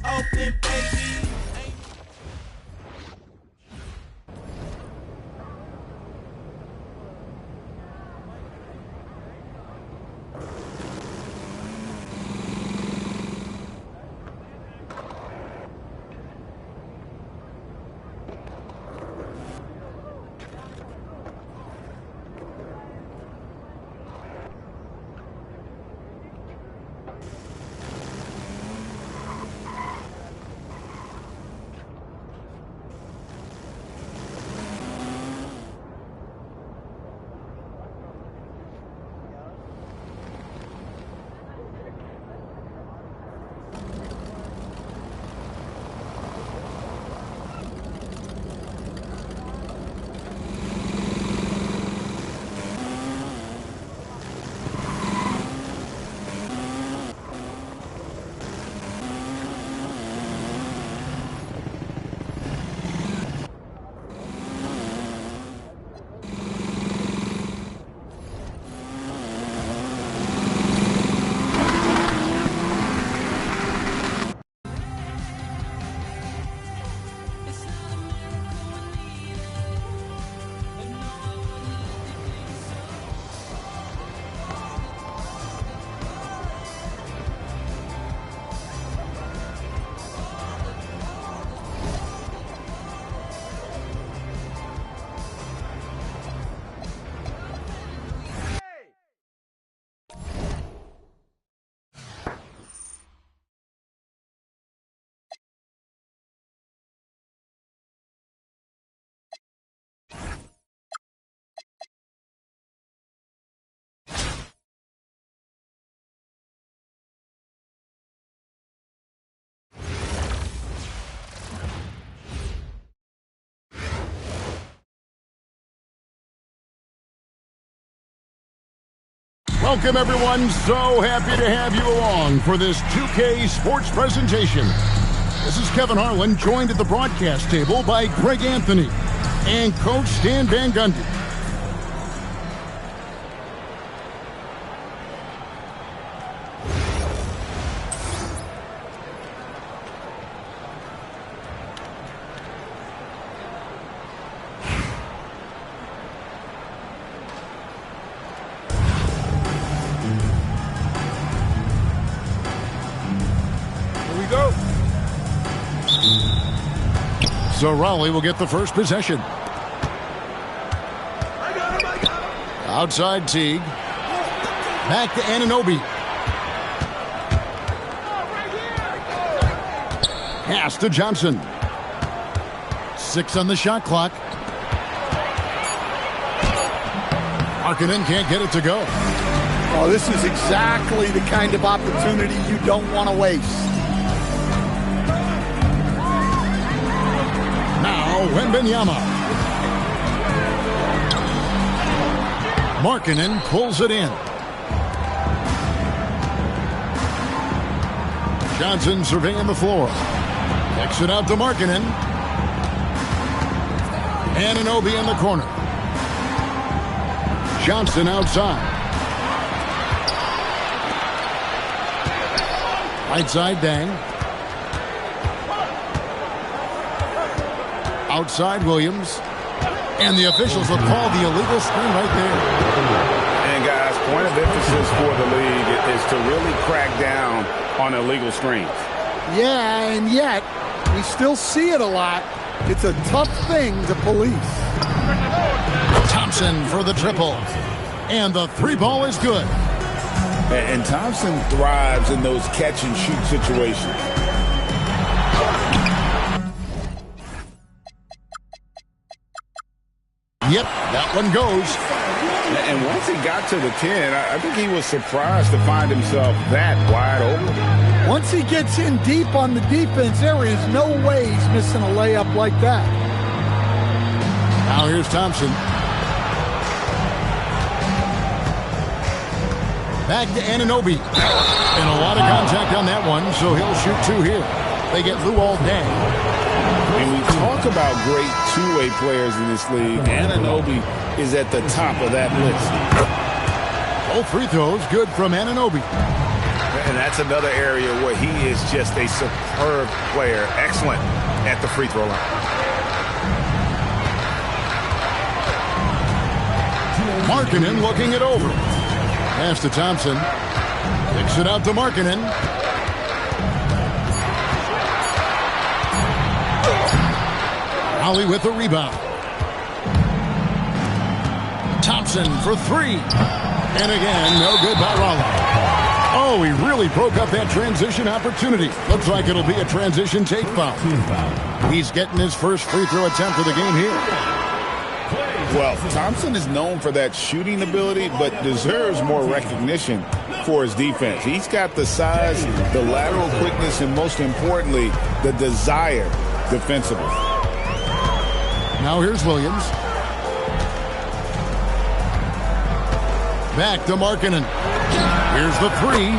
open, baby. Welcome, everyone. So happy to have you along for this 2K Sports presentation. This is Kevin Harlan, joined at the broadcast table by Greg Anthony and Coach Stan Van Gundy. So Raleigh will get the first possession. Outside Teague. Back to Anunoby. Pass to Johnson. 6 on the shot clock. Markkanen can't get it to go. Oh, this is exactly the kind of opportunity you don't want to waste. Wembanyama. Markkanen pulls it in. Johnson surveying the floor. Kicks it out to Markkanen. Anunoby in the corner. Johnson outside. Right side Dang. Outside Williams. And the officials will call the illegal screen right there. And guys, point of emphasis for the league is to really crack down on illegal screens. Yeah, and yet we still see it a lot. It's a tough thing to police. Thompson for the triple. And the three ball is good. And Thompson thrives in those catch and shoot situations. Yep, that one goes. And once he got to the 10, I think he was surprised to find himself that wide open. Once he gets in deep on the defense, there is no way he's missing a layup like that. Now here's Thompson. Back to Anunoby. And a lot of contact on that one, so he'll shoot 2 here. They get Lou all day. When we talk about great two-way players in this league, Anunoby is at the top of that list. Both free throws good from Anunoby. And that's another area where he is just a superb player. Excellent at the free throw line. Markkanen looking it over. Pass to Thompson. Kicks it out to Markkanen. Raleigh with the rebound. Thompson for three. And again, no good by Raleigh. Oh, he really broke up that transition opportunity. Looks like it'll be a transition take foul. He's getting his first free throw attempt of the game here. Well, Thompson is known for that shooting ability, but deserves more recognition for his defense. He's got the size, the lateral quickness, and most importantly, the desire defensively. Now here's Williams. Back to Markkanen. Here's the three.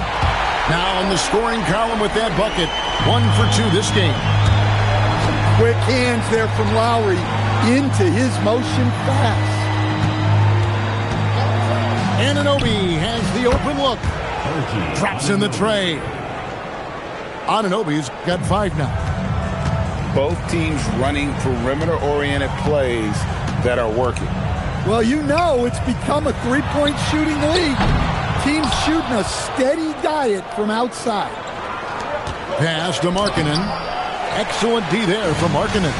Now in the scoring column with that bucket. 1 for 2 this game. Quick hands there from Lowry into his motion fast. Anunoby has the open look. Drops in the tray. Anunoby's got 5 now. Both teams running perimeter-oriented plays that are working. Well, you know it's become a three-point shooting league. Teams shooting a steady diet from outside. Pass to Markkanen. Excellent D there from Markkanen.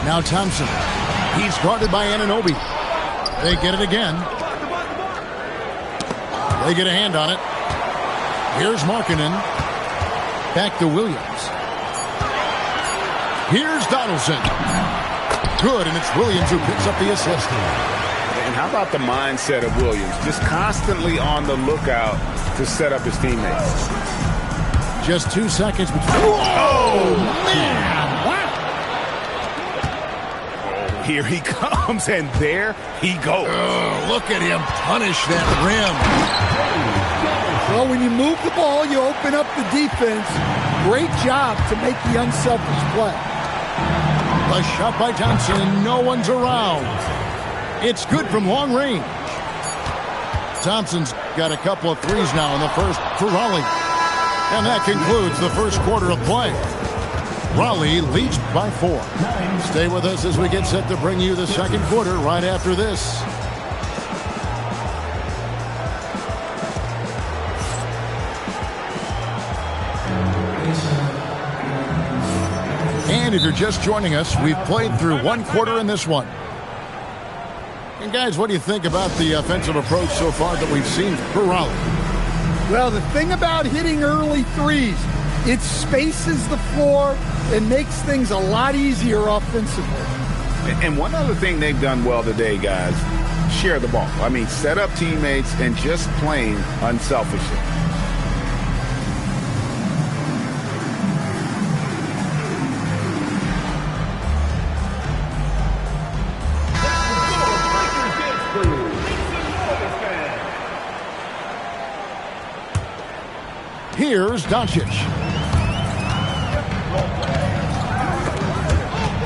Now Thompson. He's guarded by Anunoby. They get it again. They get a hand on it. Here's Markkanen. Back to Williams. Here's Donaldson. Good, and it's Williams who picks up the assist. And how about the mindset of Williams? Just constantly on the lookout to set up his teammates. Just 2 seconds between. Oh, man! Wow! Here he comes, and there he goes. Oh, look at him punish that rim. Well, when you move the ball, you open up the defense. Great job to make the unselfish play. A shot by Thompson. No one's around. It's good from long range. Thompson's got a couple of threes now in the first for Raleigh. And that concludes the first quarter of play. Raleigh leads by 4. Stay with us as we get set to bring you the second quarter right after this. And if you're just joining us, we've played through 1 quarter in this one. And guys, what do you think about the offensive approach so far that we've seen for Raleigh? Well, the thing about hitting early threes, it spaces the floor and makes things a lot easier offensively. And one other thing they've done well today, guys, share the ball. I mean, set up teammates and just playing unselfishly. Here's Doncic.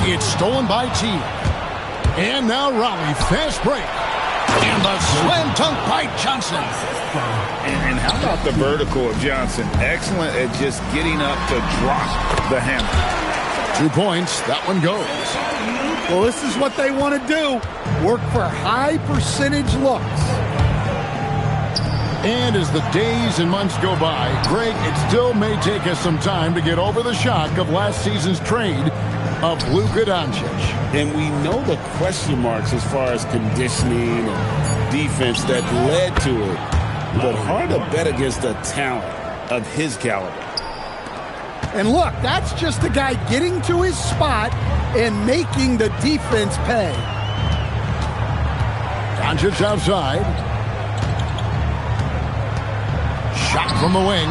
It's stolen by T. And now Raleigh, fast break. And the slam dunk by Johnson. And how about the vertical of Johnson? Excellent at just getting up to drop the hammer. 2 points. That one goes. Well, this is what they want to do. Work for high percentage looks. And as the days and months go by, Greg, it still may take us some time to get over the shock of last season's trade of Luka Doncic. And we know the question marks as far as conditioning and defense that led to it. But hard to bet against a talent of his caliber. And look, that's just a guy getting to his spot and making the defense pay. Doncic outside. Shot from the wing.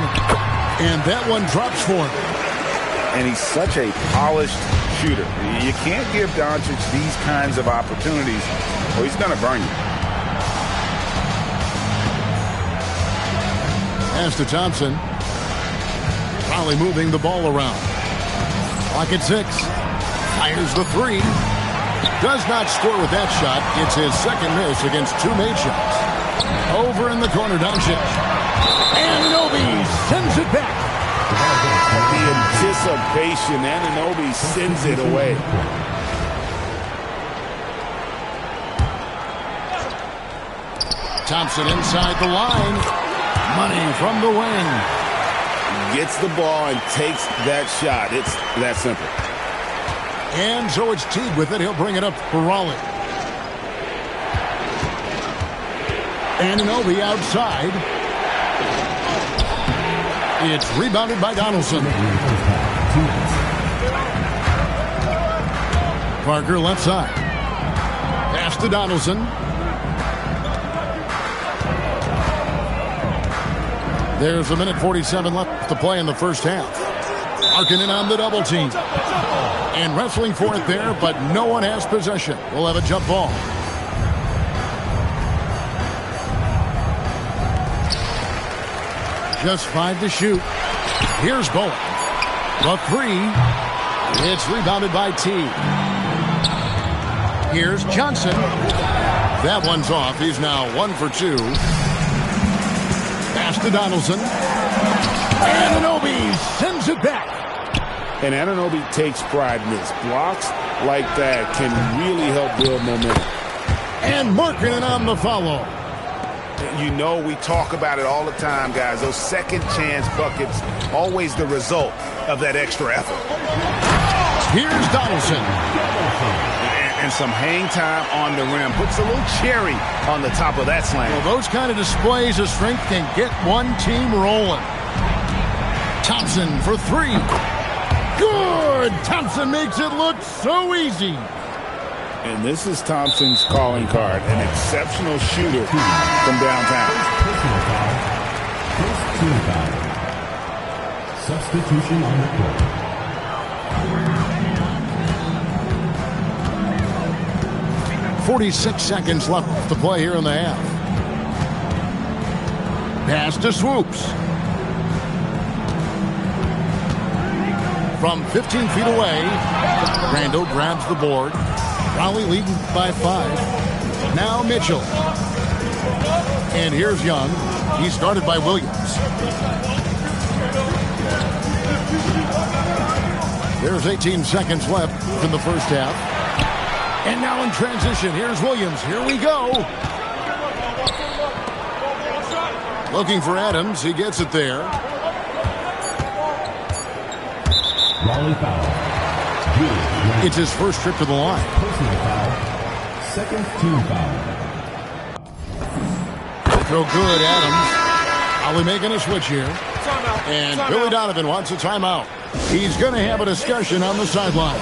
And that one drops for him. And he's such a polished shooter. You can't give Doncic these kinds of opportunities or he's going to burn you. Pass to Thompson. Probably moving the ball around. Clock at 6. Fires the 3. Does not score with that shot. It's his second miss against 2 made shots. Over in the corner, Doncic. Anunoby sends it back. The anticipation, Anunoby sends it away. Thompson inside the line. Money from the wing. Gets the ball and takes that shot. It's that simple. And so it's Teague with it. He'll bring it up for Raleigh. Anunoby outside. It's rebounded by Donaldson. Parker left side. Pass to Donaldson. There's a minute 47 left to play in the first half. Markkanen on the double team. And wrestling for it there, but no one has possession. We'll have a jump ball. Just 5 to shoot. Here's Bullock. The 3. It's rebounded by T. Here's Johnson. That one's off. He's now 1 for 2. Pass to Donaldson. Anunoby sends it back. And Anunoby takes pride in this. Blocks like that can really help build momentum. And Markkanen on the follow. You know, we talk about it all the time, guys. Those second chance buckets, always the result of that extra effort. Here's Donaldson. And some hang time on the rim. Puts a little cherry on the top of that slam. Well, those kind of displays of strength can get one team rolling. Thompson for 3. Good! Thompson makes it look so easy. And this is Thompson's calling card. An exceptional shooter from downtown. First team foul. Substitution on the court. 46 seconds left to play here in the half. Pass to Swoops. From 15 feet away, Randall grabs the board. Raleigh leading by 5. Now Mitchell. And here's Young. He's guarded by Williams. There's 18 seconds left in the first half. And now in transition, here's Williams. Here we go. Looking for Adams. He gets it there. Raleigh foul. It's his first trip to the line. Personal foul. Second team foul. Throw good, Adams. Raleigh making a switch here. And Billy Donovan wants a timeout. He's going to have a discussion on the sideline.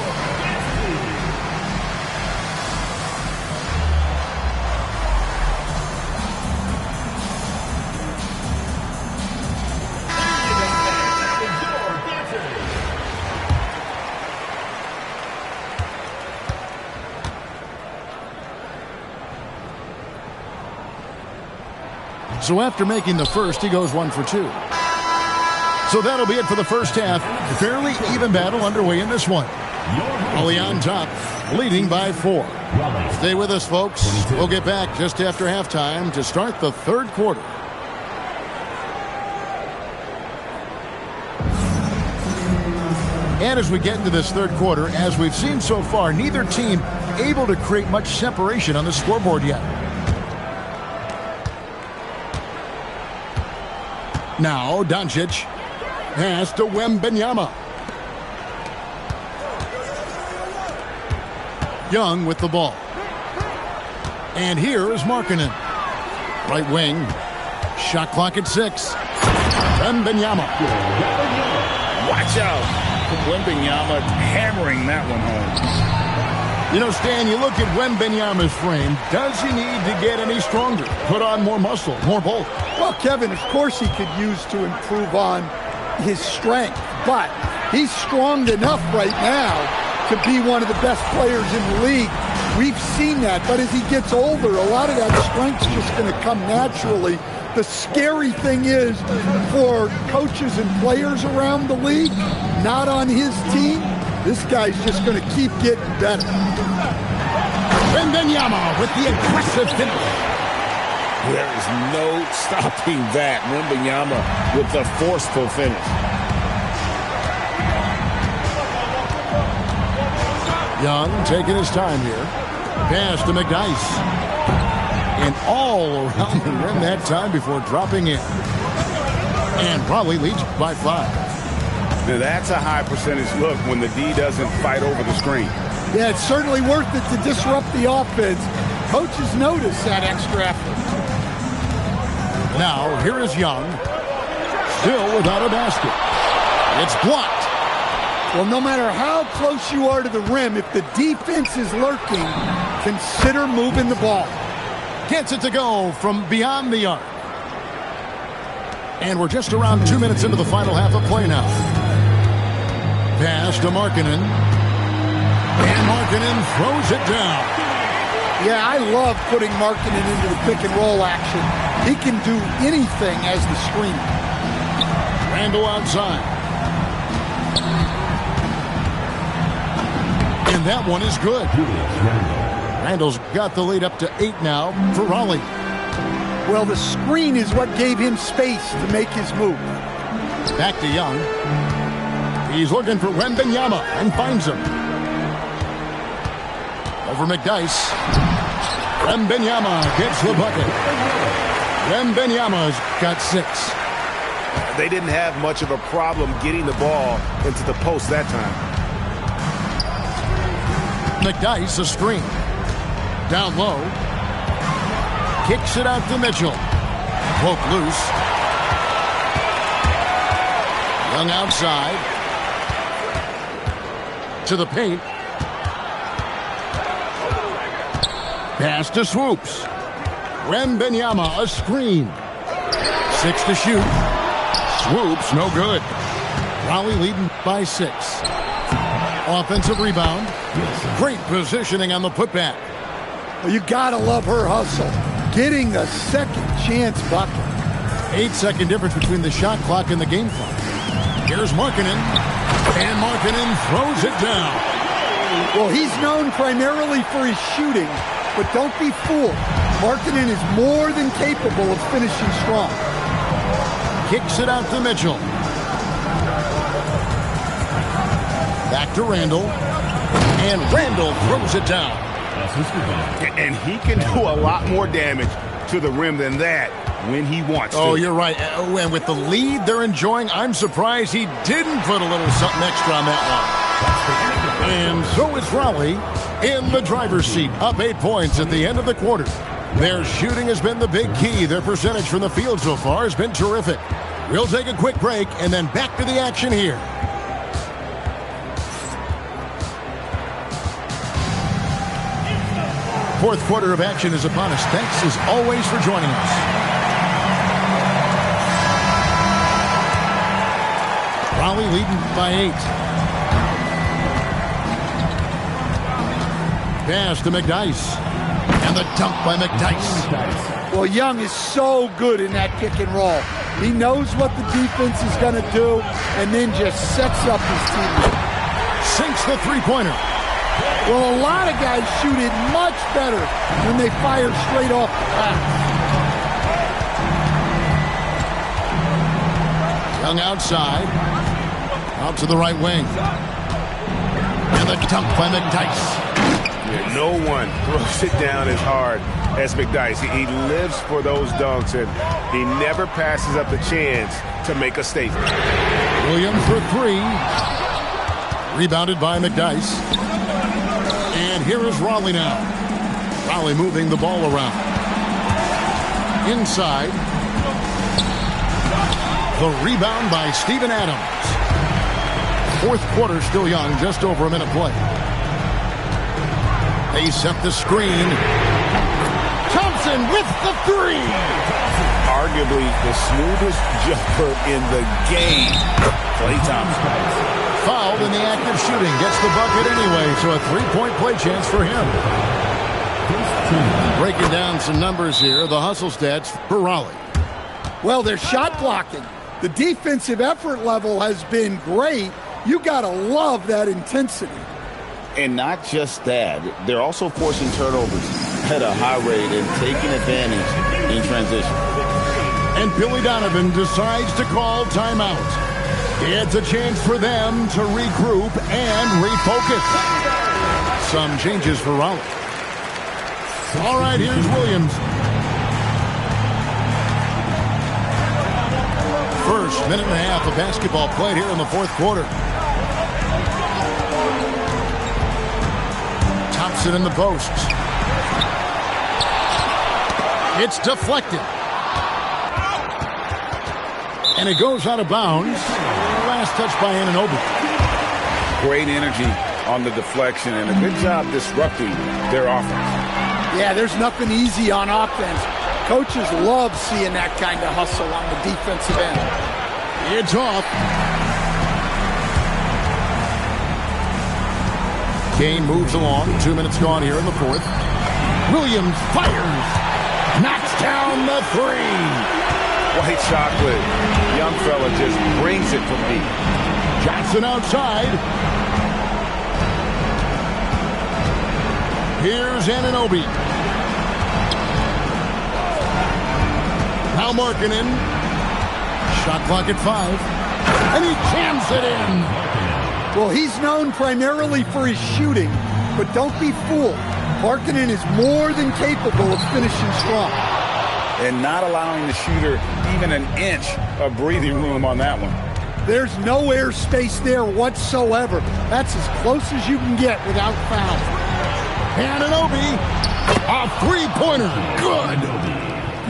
So after making the first, he goes 1 for 2. So that'll be it for the first half. Fairly even battle underway in this one. Raleigh on top, leading by 4. Stay with us, folks. We'll get back just after halftime to start the third quarter. And as we get into this third quarter, as we've seen so far, neither team able to create much separation on the scoreboard yet. Now, Doncic pass to Wembanyama. Young with the ball. And here is Markkanen. Right wing. Shot clock at 6. Wembanyama. Watch out. Wembanyama hammering that one home. You know, Stan, you look at Wembanyama's frame. Does he need to get any stronger? Put on more muscle, more bulk? Well, Kevin, of course he could use to improve on his strength, but he's strong enough right now to be one of the best players in the league. We've seen that, but as he gets older, a lot of that strength's just going to come naturally. The scary thing is for coaches and players around the league, not on his team, this guy's just going to keep getting better. Wembanyama with the aggressive finish. There There's no stopping that. Wembanyama with the forceful finish. Young taking his time here. Pass to McDyess. And all around the rim that time before dropping in. And Raleigh leads by 5. Now that's a high percentage look when the D doesn't fight over the screen. Yeah, it's certainly worth it to disrupt the offense. Coaches notice that extra effort. Now, here is Young. Still without a basket. It's blocked. Well, no matter how close you are to the rim, if the defense is lurking, consider moving the ball. Gets it to go from beyond the arc. And we're just around 2 minutes into the final half of play now. Pass to Markkanen. And Markkanen throws it down. Yeah, I love putting Markkanen into the pick and roll action. He can do anything as the screener. Randall outside. And that one is good. Randall's got the lead up to 8 now for Raleigh. Well, the screen is what gave him space to make his move. Back to Young. He's looking for Wembanyama and finds him. Over McDyess. Wembanyama gets the bucket. Wembanyama's got 6. They didn't have much of a problem getting the ball into the post that time. McDyess a screen. Down low. Kicks it out to Mitchell. Poke loose. Young outside. To the paint. Pass to Swoops. Wembanyama a screen. 6 to shoot. Swoops no good. Raleigh leading by 6. Offensive rebound. Great positioning on the putback. Well, you gotta love her hustle. Getting a second chance bucket. 8-second difference between the shot clock and the game clock. Here's Markkanen. And Markkanen throws it down. Well, he's known primarily for his shooting, but don't be fooled. Markkanen is more than capable of finishing strong. Kicks it out to Mitchell. Back to Randall. And Randall throws it down. And he can do a lot more damage to the rim than that when he wants to. Oh, you're right. And with the lead they're enjoying, I'm surprised he didn't put a little something extra on that one. And so is Raleigh in the driver's seat, up 8 points at the end of the quarter. Their shooting has been the big key. Their percentage from the field so far has been terrific. We'll take a quick break and then back to the action here. Fourth quarter of action is upon us. Thanks as always for joining us. Raleigh leading by 8. Pass to McDyess. And the dunk by McDyess. Well, Young is so good in that pick and roll. He knows what the defense is going to do and then just sets up his team. Sinks the three-pointer. Well, a lot of guys shoot it much better when they fire straight off the pass. Young outside. Out to the right wing. And the dunk by McDyess. Yeah, no one throws it down as hard as McDyess. He lives for those dunks, and he never passes up the chance to make a statement. Williams for 3. Rebounded by McDyess. And here is Raleigh now. Raleigh moving the ball around. Inside. The rebound by Steven Adams. Fourth quarter still young, just over a minute play. They set the screen. Thompson with the 3. Arguably the smoothest jumper in the game. Klay Thompson. Fouled in the act of shooting. Gets the bucket anyway, so a 3-point play chance for him. Breaking down some numbers here, the hustle stats for Raleigh. Well, they're shot blocking. The defensive effort level has been great. You got to love that intensity. And not just that, they're also forcing turnovers at a high rate and taking advantage in transition. And Billy Donovan decides to call timeout. It's a chance for them to regroup and refocus. Some changes for Raleigh. All right, here's Williams. First minute and a half of basketball played here in the fourth quarter. Thompson in the posts. It's deflected. And it goes out of bounds. Last touch by Anunoby. Great energy on the deflection and a good job disrupting their offense. Yeah, there's nothing easy on offense. Coaches love seeing that kind of hustle on the defensive end. It's off. Kane moves along. 2 minutes gone here in the fourth. Williams fires. Knocks down the three. White chocolate. Young fella just brings it from deep. Johnson outside. Here's Anunoby. Now Markkanen. Shot clock at 5. And he jams it in. Well, he's known primarily for his shooting, but don't be fooled. Markkanen is more than capable of finishing strong. And not allowing the shooter even an inch of breathing room on that one. There's no air space there whatsoever. That's as close as you can get without foul. Anunoby, a three-pointer. Good.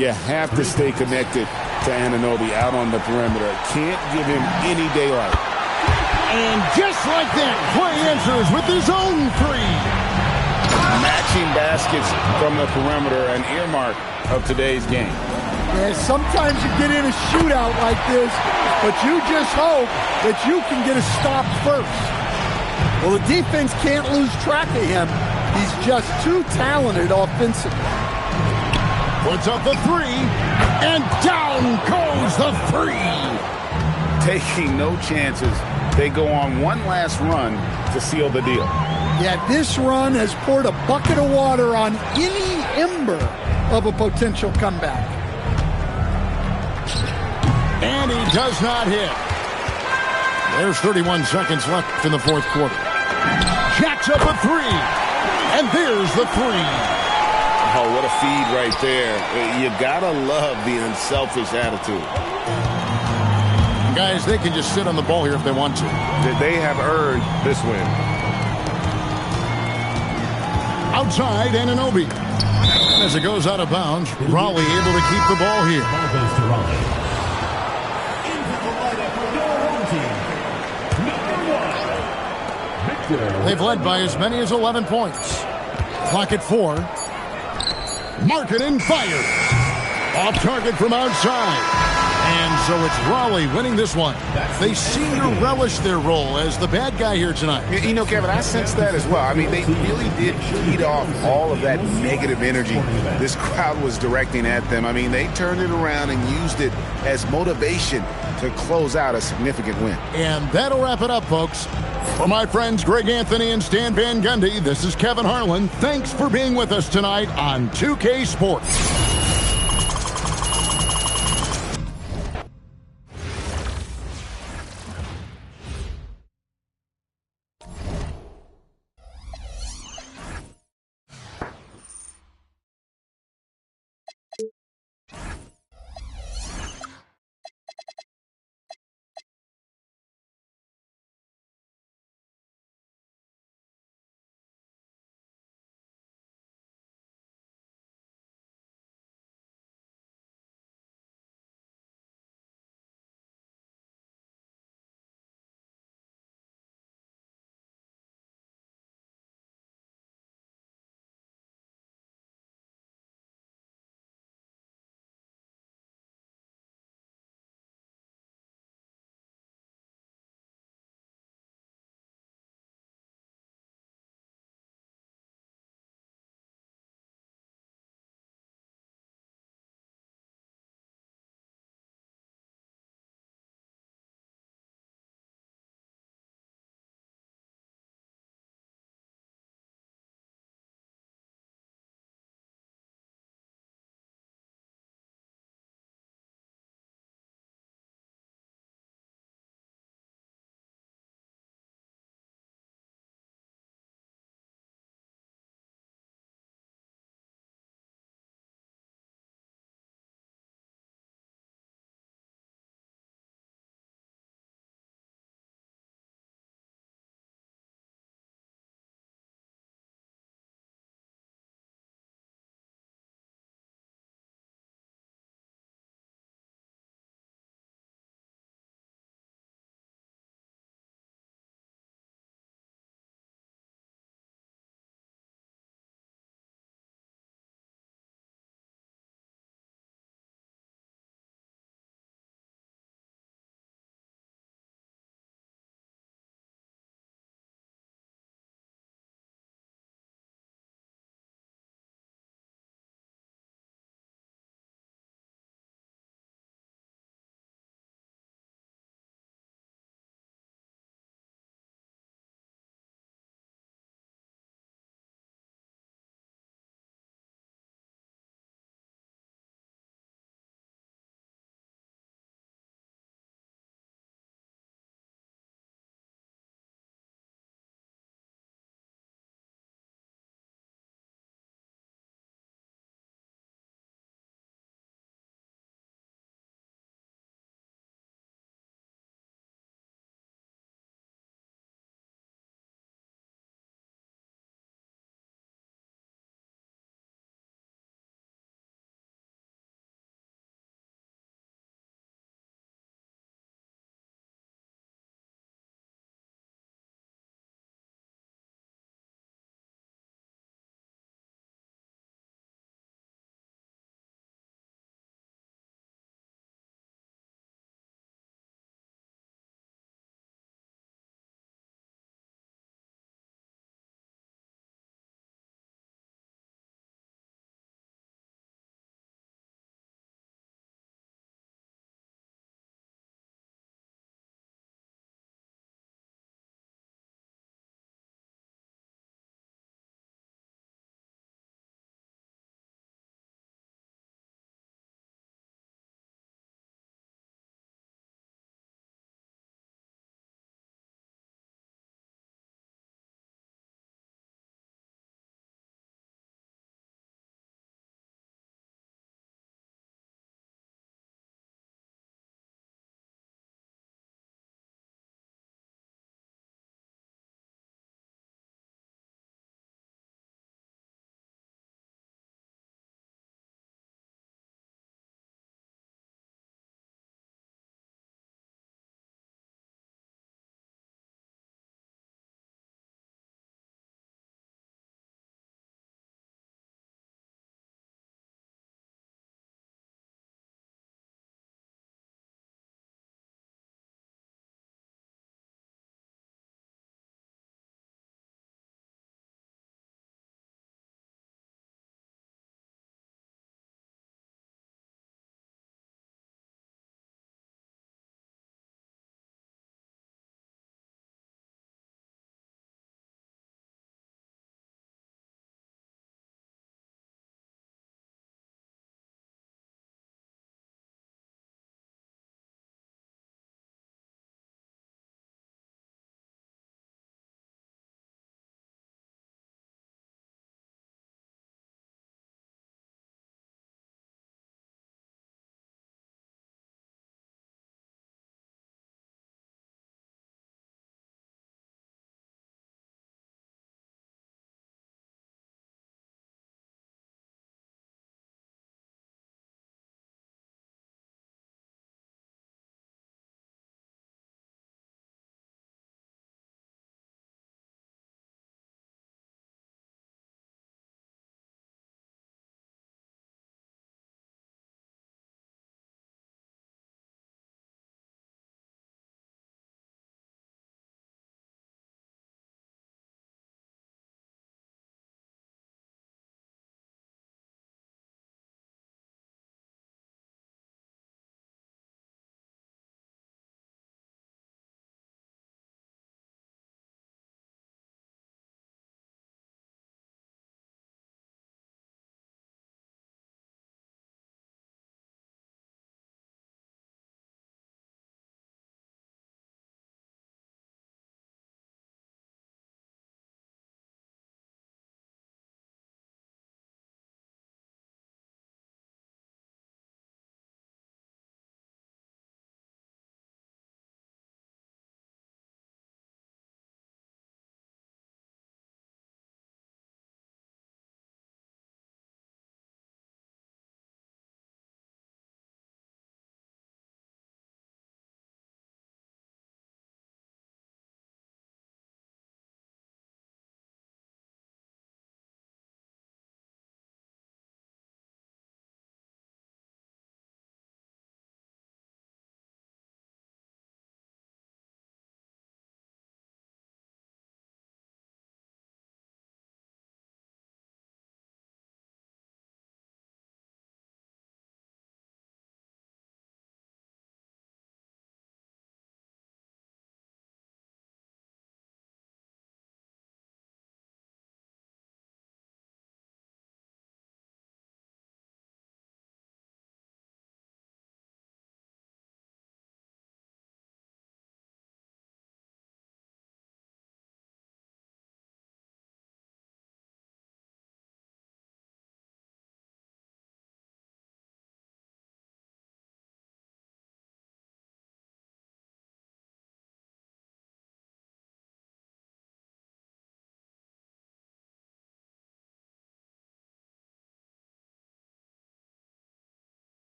You have to stay connected to Anunoby out on the perimeter. Can't give him any daylight. And just like that, Clay answers with his own three. Matching baskets from the perimeter, an earmark of today's game. Yeah, sometimes you get in a shootout like this, but you just hope that you can get a stop first. Well, the defense can't lose track of him. He's just too talented offensively. Puts up the three, and down goes the three. Taking no chances. They go on one last run to seal the deal. Yeah, this run has poured a bucket of water on any ember of a potential comeback. And he does not hit. There's 31 seconds left in the fourth quarter. Jacks up a three. And there's the three. Oh, what a feed right there. You gotta love the unselfish attitude. Guys, they can just sit on the ball here if they want to. They have earned this win. Outside, Anunoby. As it goes out of bounds, Raleigh able to keep the ball here. Ball goes to Raleigh. Into the lineup for your home team, number 1, Victor. They've led by as many as 11 points. Clock at 4. Markkanen fires. Off target from outside. And so it's Raleigh winning this one. They seem to relish their role as the bad guy here tonight. You know, Kevin, I sense that as well. I mean, they really did feed off all of that negative energy this crowd was directing at them. I mean, they turned it around and used it as motivation to close out a significant win. And that'll wrap it up, folks. For my friends Greg Anthony and Stan Van Gundy, this is Kevin Harlan. Thanks for being with us tonight on 2K Sports.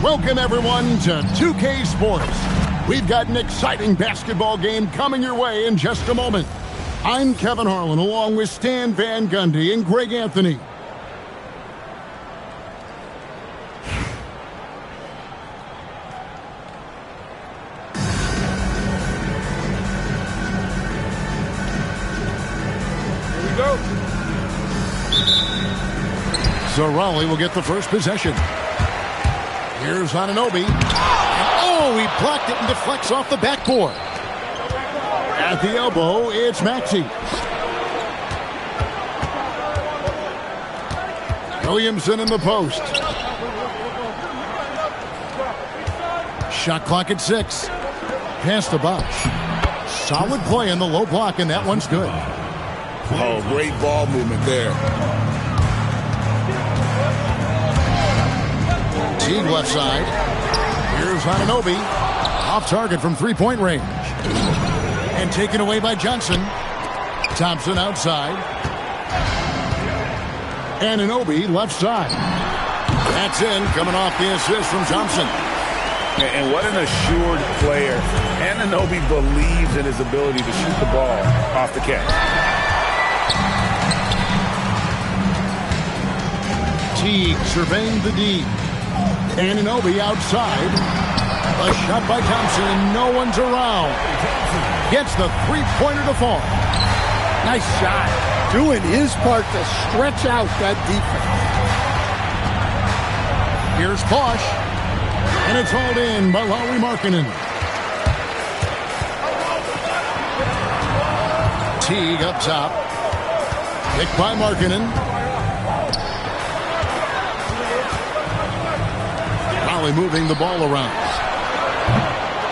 Welcome, everyone, to 2K Sports. We've got an exciting basketball game coming your way in just a moment. I'm Kevin Harlan, along with Stan Van Gundy and Greg Anthony. Here we go. So Raleigh will get the first possession. Here's Anunoby. Oh, he blocked it and deflects off the backboard. At the elbow, it's Maxey. Williamson in the post. Shot clock at 6. Pass to Bosch. Solid play in the low block, and that one's good. Oh, great ball movement there. Teague left side. Here's Anunoby. Off target from three-point range. And taken away by Johnson. Thompson outside. Anunoby left side. That's in, coming off the assist from Thompson. And what an assured player. Anunoby believes in his ability to shoot the ball off the catch. Teague surveying the D. Anunoby outside. A shot by Thompson. No one's around. Gets the three-pointer to fall. Nice shot. Doing his part to stretch out that defense. Here's Bosch. And it's hauled in by Lauri Markkanen. Teague up top. Picked by Markkanen. Raleigh moving the ball around.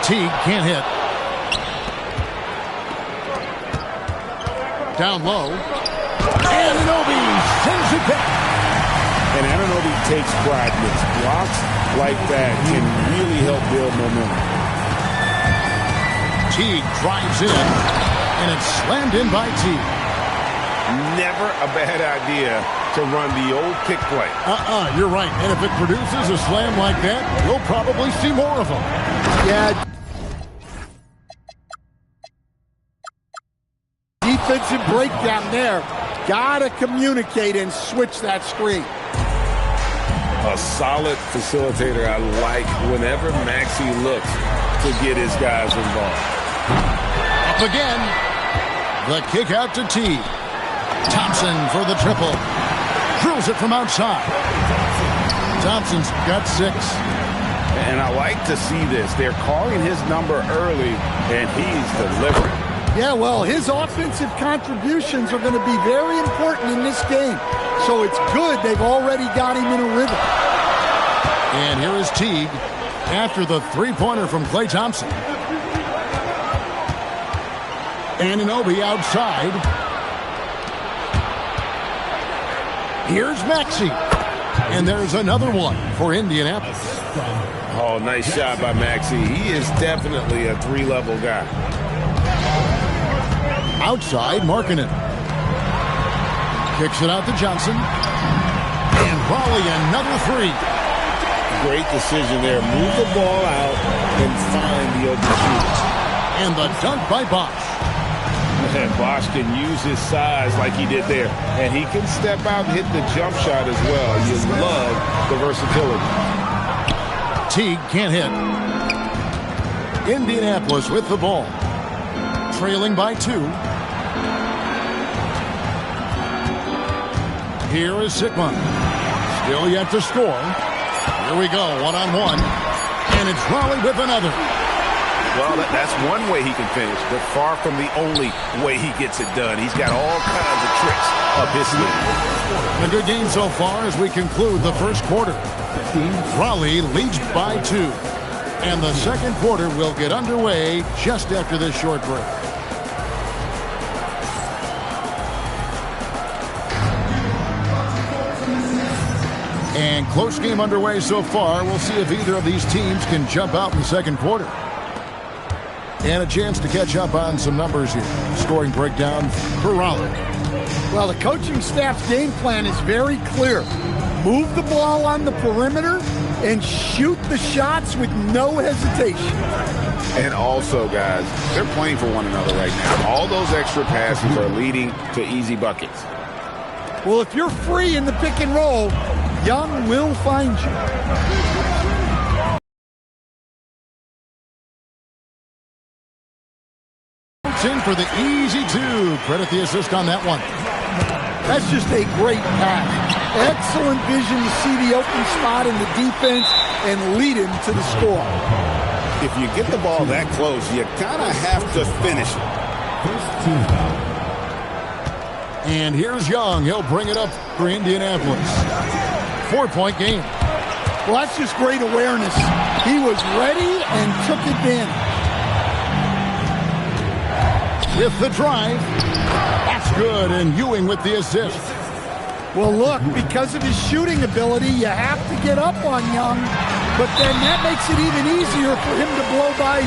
Teague can't hit. Down low. Anunoby sends it back. And Anunoby takes pride in his blocks like that can really help build momentum. Teague drives in, and it's slammed in by Teague. Never a bad idea to run the old pick play. You're right. And if it produces a slam like that, we'll probably see more of them. Yeah. Defensive breakdown there. Gotta communicate and switch that screen. A solid facilitator. I like whenever Maxey looks to get his guys involved. Up again. The kick out to Teague. Thompson for the triple. Drills it from outside. Thompson's got 6. And I like to see this. They're calling his number early, and he's delivering. Yeah, well, his offensive contributions are going to be very important in this game. So it's good they've already got him in a rhythm. And here is Teague after the three-pointer from Klay Thompson. Anunoby outside. Here's Maxey. And there's another one for Indianapolis. Oh, nice shot by Maxey. He is definitely a 3-level guy. Outside, Markkanen. Kicks it out to Johnson. And Raleigh, another 3. Great decision there. Move the ball out and find the open shooter. And the dunk by Bosch. And Bosch can use his size like he did there. And he can step out and hit the jump shot as well. You love the versatility. Teague can't hit. Indianapolis with the ball. Trailing by 2. Here is Sigma. Still yet to score. Here we go, one-on-one. And it's Raleigh with another. Well, that's one way he can finish, but far from the only way he gets it done. He's got all kinds of tricks up his sleeve. A good game so far as we conclude the first quarter. Raleigh leads by 2. And the second quarter will get underway just after this short break. And close game underway so far. We'll see if either of these teams can jump out in the second quarter. And a chance to catch up on some numbers here. Scoring breakdown for Raleigh. Well, the coaching staff's game plan is very clear. Move the ball on the perimeter and shoot the shots with no hesitation. And also, guys, they're playing for one another right now. All those extra passes are leading to easy buckets. Well, if you're free in the pick and roll, Young will find you. In for the easy two. Credit the assist on that one. That's just a great pass. Excellent vision to see the open spot in the defense and lead him to the score. If you get the ball that close, you kind of have to finish it. And here's Young. He'll bring it up for Indianapolis. 4-point game. Well, that's just great awareness. He was ready and took advantage. With the drive. That's good, and Ewing with the assist. Well, look, because of his shooting ability, you have to get up on Young, but then that makes it even easier for him to blow by.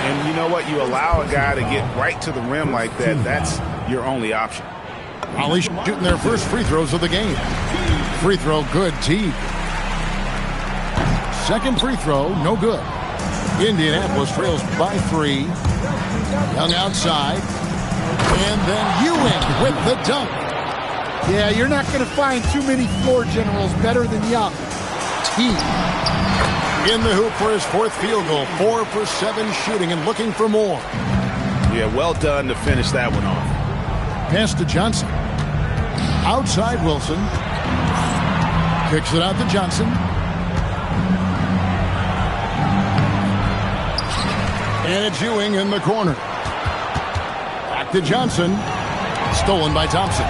And you know what? You allow a guy to get right to the rim like that, that's your only option. Holly shooting their first free throws of the game. Free throw, good. Teague. Second free throw, no good. Indianapolis trails by 3. Young outside. And then Ewing with the dunk. Yeah, you're not going to find too many floor generals better than Young. Teague in the hoop for his 4th field goal. 4 for 7 shooting and looking for more. Yeah, well done to finish that one off. Pass to Johnson. Outside Wilson. Kicks it out to Johnson. And it's Ewing in the corner. Back to Johnson. Stolen by Thompson.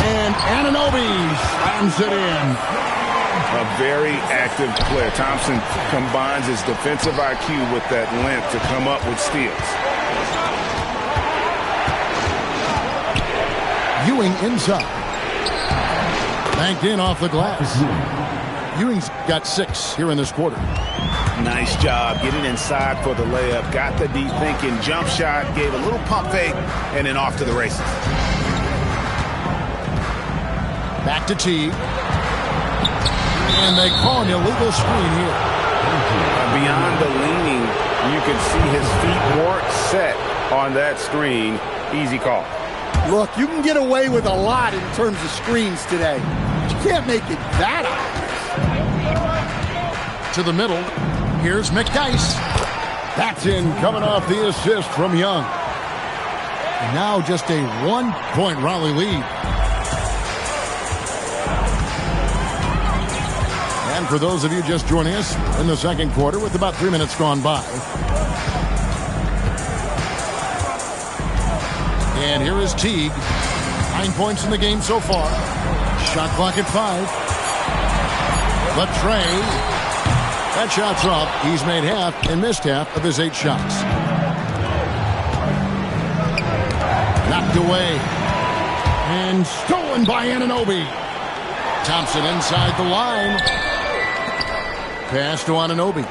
And Anunoby slams it in. A very active player. Thompson combines his defensive IQ with that length to come up with steals. Ewing inside. Banked in off the glass. Ewing's got 6 here in this quarter. Nice job getting inside for the layup. Got the deep thinking jump shot, gave a little pump fake, and then off to the races. Back to Teague. And they call an illegal screen here. Beyond the leaning, you can see his feet weren't set on that screen. Easy call. Look, you can get away with a lot in terms of screens today. But you can't make it that obvious. To the middle. Here's McDyess. That's in, coming off the assist from Young. And now just a 1-point Raleigh lead. And for those of you just joining us in the second quarter with about 3 minutes gone by. And here is Teague. 9 points in the game so far. Shot clock at 5. Latrey. That shot's up. He's made half and missed half of his 8 shots. Knocked away. And stolen by Anunoby. Thompson inside the line. Pass to Anunoby.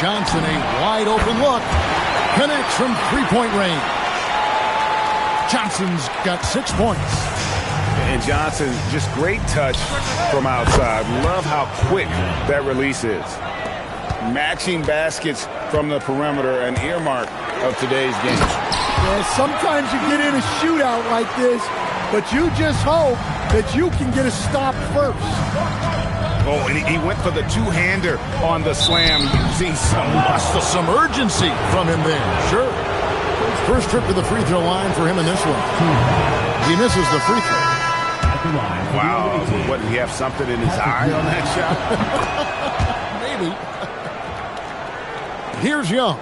Johnson, a wide open look. Connects from 3-point range. Johnson's got 6 points. And Johnson, just great touch from outside. Love how quick that release is. Matching baskets from the perimeter, an earmark of today's game. Yeah, sometimes you get in a shootout like this, but you just hope that you can get a stop first. Oh, and he went for the two-hander on the slam, using some muscle. Some urgency from him there. Sure. First trip to the free throw line for him in this one. He misses the free throw. Wow. What, did he have something in his eye on that shot? Maybe. Here's Young.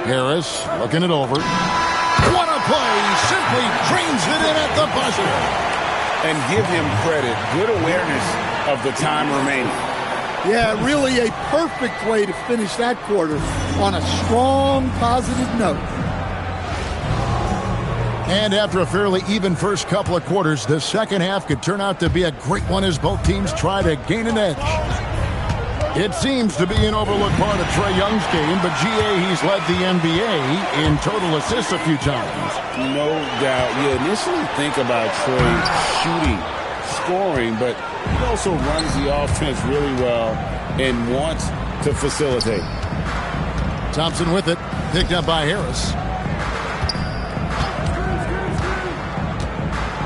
Harris looking it over. What a play. Simply drains it in at the buzzer. And give him credit. Good awareness of the time remaining. Yeah, really a perfect way to finish that quarter on a strong, positive note. And after a fairly even first couple of quarters, the second half could turn out to be a great one as both teams try to gain an edge. It seems to be an overlooked part of Trae Young's game, but GA, he's led the NBA in total assists a few times. No doubt. You initially think about Trae shooting, scoring, but he also runs the offense really well and wants to facilitate. Thompson with it, picked up by Harris.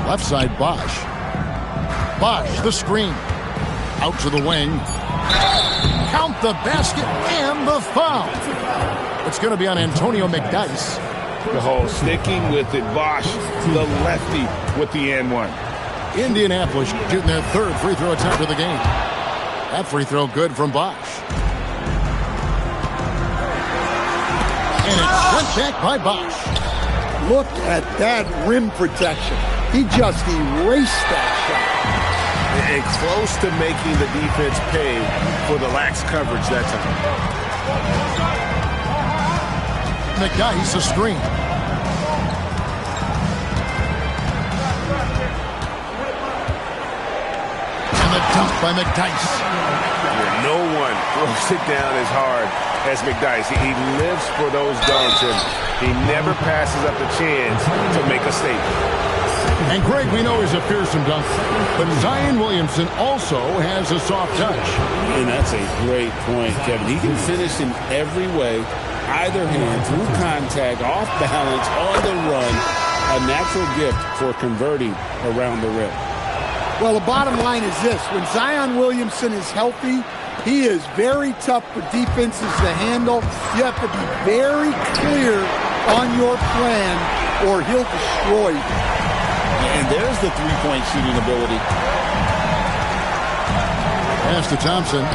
Left side, Bosch. Bosch, the screen. Out to the wing. Count the basket and the foul. It's going to be on Antonio McDyess. The whole sticking with it. Bosch, the lefty, with the N1. Indianapolis shooting their third free throw attempt of the game. That free throw good from Bosch. And it's sent back by Bosch. Look at that rim protection. He just erased that shot. And close to making the defense pay for the lax coverage that time. McDyess a screen. And the dunk by McDyess. No one throws it down as hard as McDyess. He lives for those dunks, and he never passes up the chance to make a statement. And Greg, we know he's a fearsome dunker, but Zion Williamson also has a soft touch. And that's a great point, Kevin. He can finish in every way, either hand, through contact, off balance, on the run. A natural gift for converting around the rim. Well, the bottom line is this. When Zion Williamson is healthy, he is very tough for defenses to handle. You have to be very clear on your plan or he'll destroy you. And there's the three-point shooting ability. Pass to Thompson.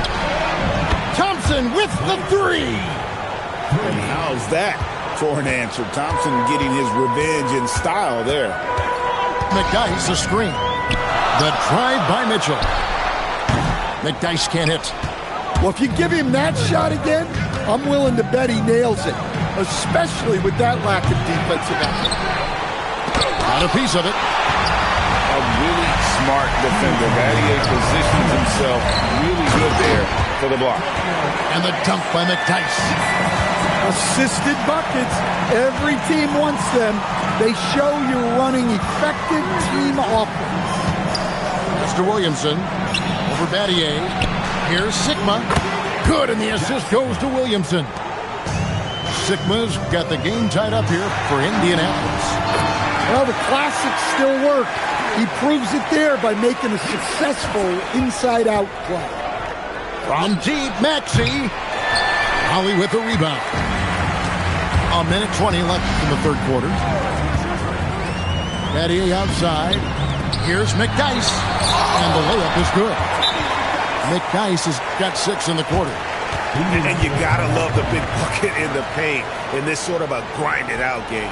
Thompson with the three. And how's that for an answer? Thompson getting his revenge in style there. McDyess a screen. The drive by Mitchell. McDyess can't hit. Well, if you give him that shot again, I'm willing to bet he nails it, especially with that lack of defensive effort. Got a piece of it. A really smart defender. Battier positions himself really good there for the block. And the dunk by McDyess. Assisted buckets. Every team wants them. They show you're running effective team offense. Mr. Williamson over Battier. Here's Sigma. Good, and the assist goes to Williamson. Sigma's got the game tied up here for Indianapolis. Well, the classics still work. He proves it there by making a successful inside-out play. From deep, Maxey. Holly with the rebound. A minute 20 left in the third quarter. Battier outside. Here's McDyess. And the layup is good. McDyess has got 6 in the quarter. And you gotta love the big bucket in the paint in this sort of a grinded-out game.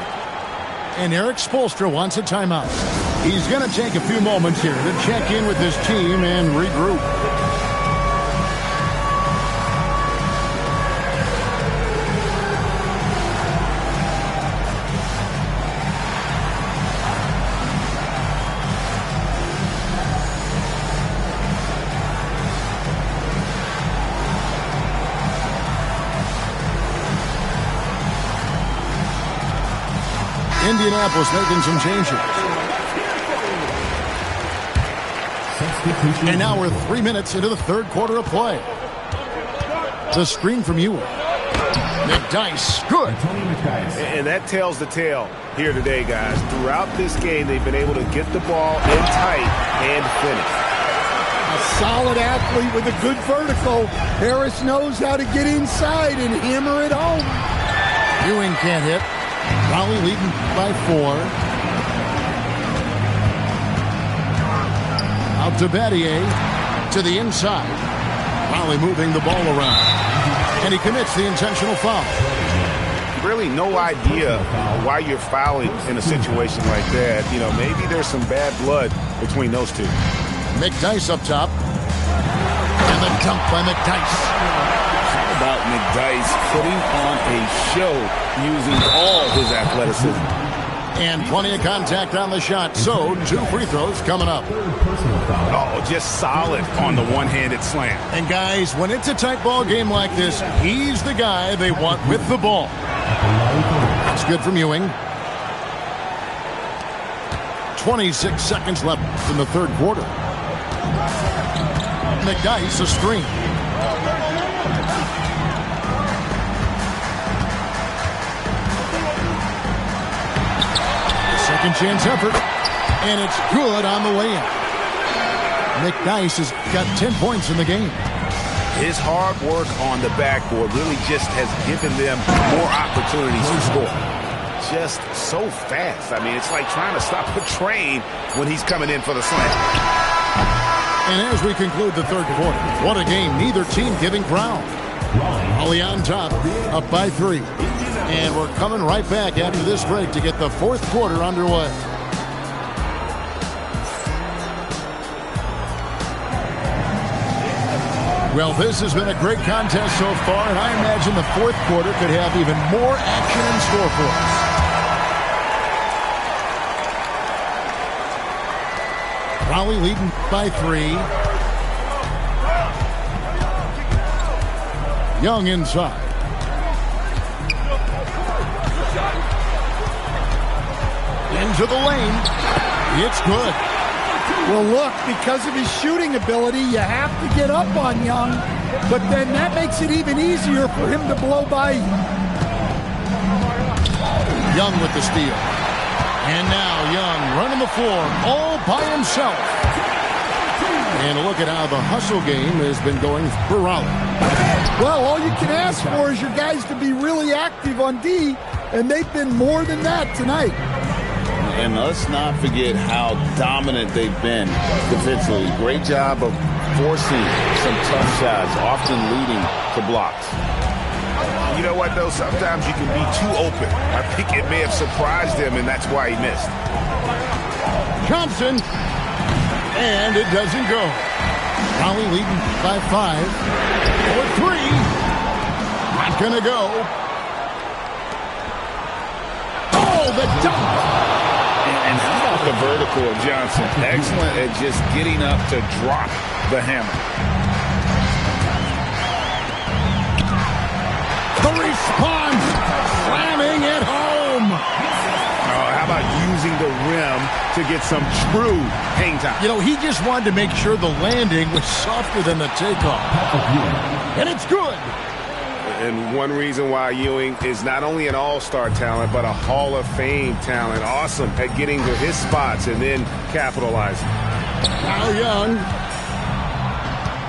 And Eric Spoelstra wants a timeout. He's going to take a few moments here to check in with his team and regroup. Indianapolis making some changes. And now we're 3 minutes into the third quarter of play. The screen from Ewing. McDyess, good. And that tells the tale here today, guys. Throughout this game, they've been able to get the ball in tight and finish. A solid athlete with a good vertical. Harris knows how to get inside and hammer it home. Ewing can't hit. Raleigh leading by 4. Out to Battier. To the inside. Raleigh moving the ball around. And he commits the intentional foul. Really no idea why you're fouling in a situation like that. You know, maybe there's some bad blood between those two. McDyess up top. And the dunk by McDyess. About McDyess putting on a show using all his athleticism. And plenty of contact on the shot. So 2 free throws coming up. Oh, just solid on the one-handed slam. And guys, when it's a tight ball game like this, he's the guy they want with the ball. That's good from Ewing. 26 seconds left in the third quarter. McDyess a screen. Second chance effort, and it's good on the way-in. McDyess has got 10 points in the game. His hard work on the backboard really just has given them more opportunities to score. Just so fast. I mean, it's like trying to stop a train when he's coming in for the slam. And as we conclude the third quarter, what a game. Neither team giving ground. Raleigh on top, up by 3. And we're coming right back after this break to get the fourth quarter underway. Well, this has been a great contest so far, and I imagine the fourth quarter could have even more action in store for us. Raleigh leading by 3. Young inside. Into the lane. It's good. Well, look, because of his shooting ability, you have to get up on Young, but then that makes it even easier for him to blow by. Young with the steal. And now Young running the floor all by himself. And look at how the hustle game has been going for Raleigh. Well, all you can ask for is your guys to be really active on D, and they've been more than that tonight. And let's not forget how dominant they've been defensively. Great job of forcing some tough shots, often leading to blocks. You know what, though? Sometimes you can be too open. I think it may have surprised him, and that's why he missed. Thompson. And it doesn't go. Raleigh leading by 5. For 3. Not going to go. Oh, the dunk. And how about the vertical of Johnson? Excellent at just getting up to drop the hammer. The response, slamming it home. How about using the rim to get some true hang time? You know, he just wanted to make sure the landing was softer than the takeoff. And it's good. And one reason why Ewing is not only an all-star talent, but a Hall of Fame talent. Awesome at getting to his spots and then capitalizing. Now Young.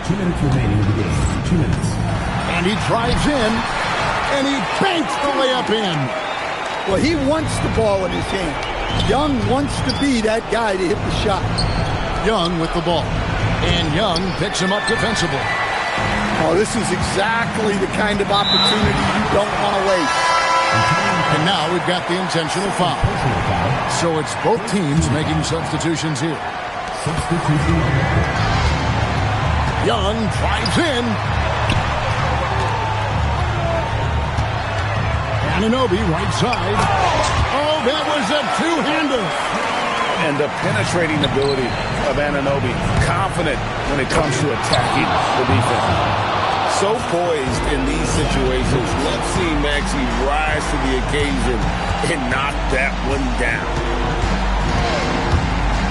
2 minutes remaining in the game. 2 minutes. And he drives in. And he banks the layup in. Well, he wants the ball in his hand. Young wants to be that guy to hit the shot. Young with the ball. And Young picks him up defensively. Oh, this is exactly the kind of opportunity you don't want to waste. And now we've got the intentional foul. So it's both teams making substitutions here. Young drives in. Anunoby right side. Oh, that was a two-hander. And the penetrating ability of Anunoby, confident when it comes to attacking the defense. So poised in these situations. Let's see Maxey rise to the occasion and knock that one down.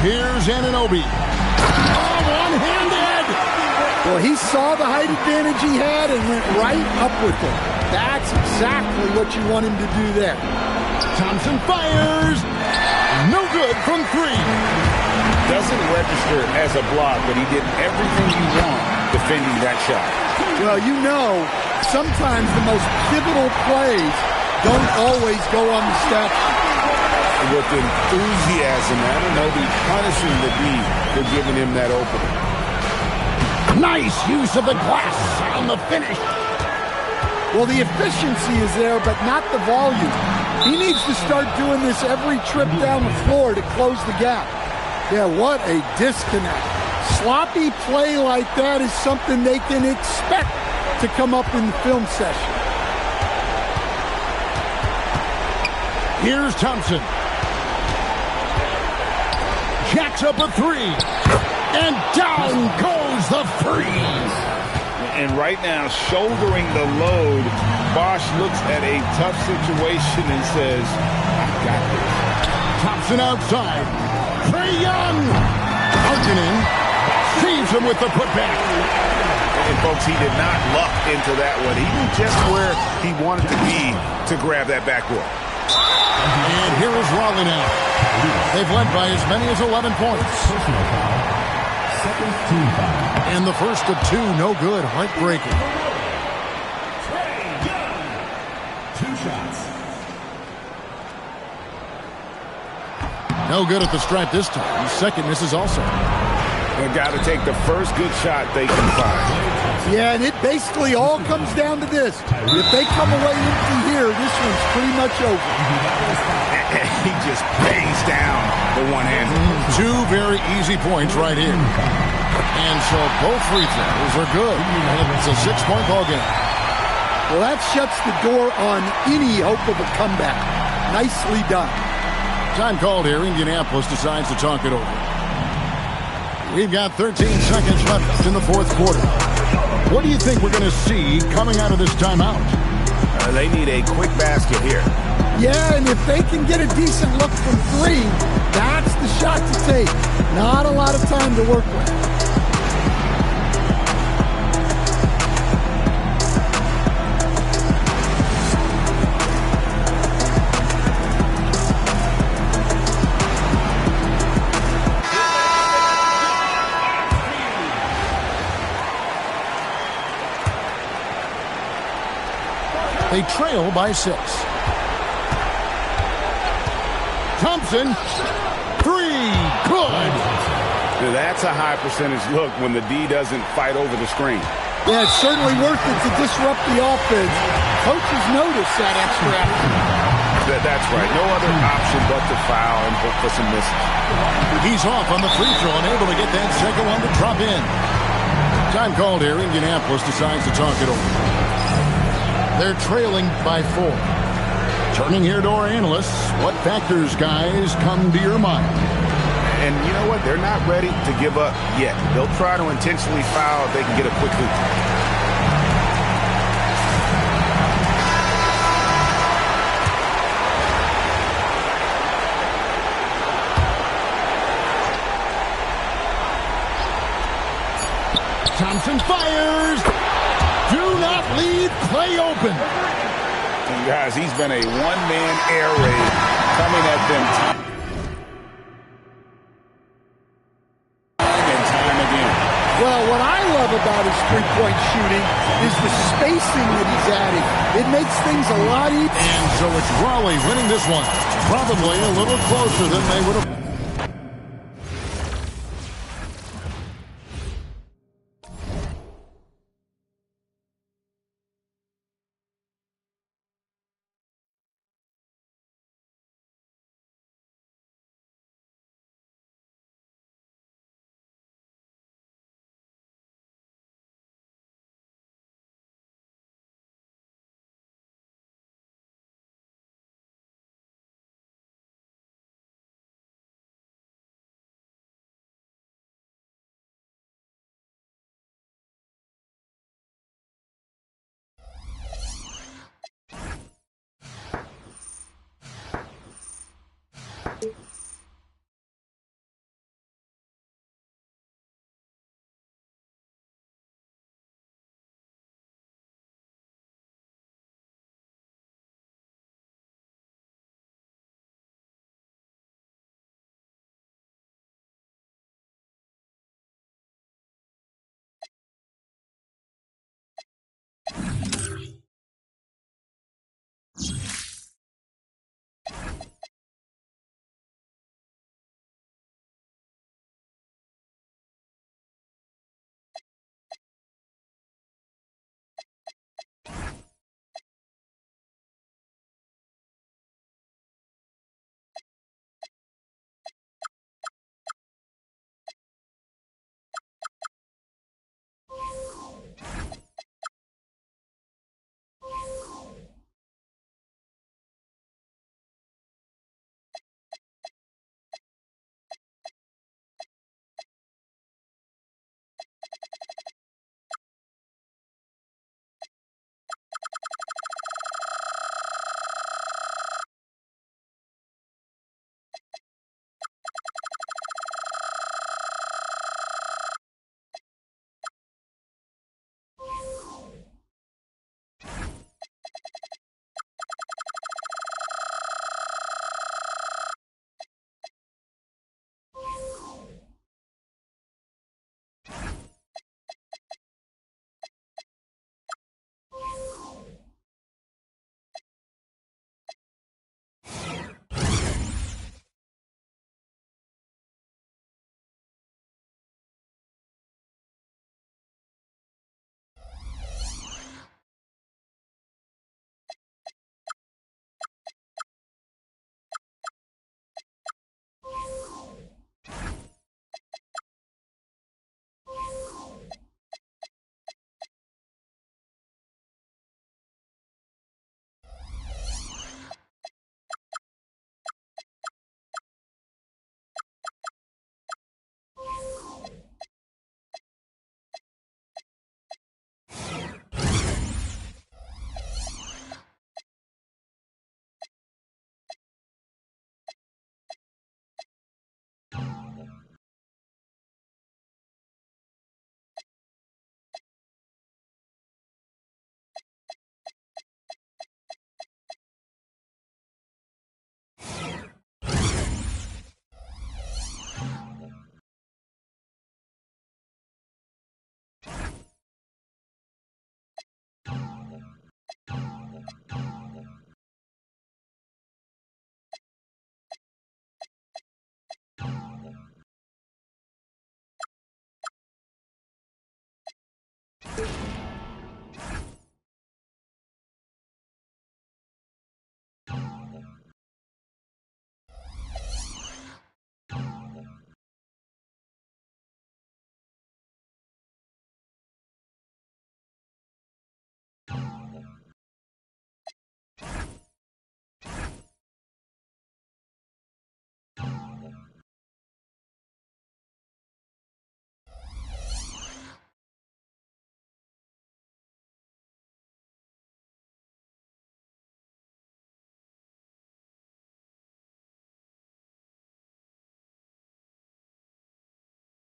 Here's Anunoby. Oh, one-handed. Well, he saw the height advantage he had and went right up with it. That's exactly what you want him to do there. Thompson fires. No good from 3. Doesn't register as a block, but he did everything you want defending that shot. Well, you know, sometimes the most pivotal plays don't always go on the stat sheet. With enthusiasm, Anunoby punishing the D for giving him that opening. Nice use of the glass on the finish. Well, the efficiency is there, but not the volume. He needs to start doing this every trip down the floor to close the gap. Yeah, what a disconnect. Sloppy play like that is something they can expect to come up in the film session. Here's Thompson. jacks up a three. And down goes the three. And right now, shouldering the load, Bosch looks at a tough situation and says, I got this. Thompson outside. Trae Young. Markkanen saves him with the putback. And folks, he did not luck into that one. He knew just where he wanted to be to grab that backboard. And here is Raleigh now. They've led by as many as 11 points. And the first of two, no good. Heartbreaking. Trae Young. 2 shots. No good at the stripe this time. Second misses also. They've got to take the first good shot they can find. Yeah, and it basically all comes down to this. If they come away empty here, this one's pretty much over. He just bangs down the one-hander. 2 very easy points right here. And so both free throws are good. And it's a 6-point ball game. Well, that shuts the door on any hope of a comeback. Nicely done. Time called here. Indianapolis decides to talk it over. We've got 13 seconds left in the fourth quarter. What do you think we're going to see coming out of this timeout? They need a quick basket here. Yeah, and if they can get a decent look from 3, that's the shot to take. Not a lot of time to work with. They trail by 6. Thompson, 3, good. That's a high percentage look when the D doesn't fight over the screen. Yeah, it's certainly worth it to disrupt the offense. Coaches notice that extra effort. That's right. No other option but to foul and hope for some misses. He's off on the free throw and able to get that second one to drop in. Time called here. Indianapolis decides to talk it over. They're trailing by 4. Turning here to our analysts, what factors, guys, come to your mind? And you know what? They're not ready to give up yet. They'll try to intentionally foul if they can get a quick hoop. Thompson fires. Do not leave play open. And guys, he's been a one-man air raid coming at them time and time again. Well, what I love about his three-point shooting is the spacing that he's adding. It makes things a lot easier. And so it's Raleigh winning this one. Probably a little closer than they would have.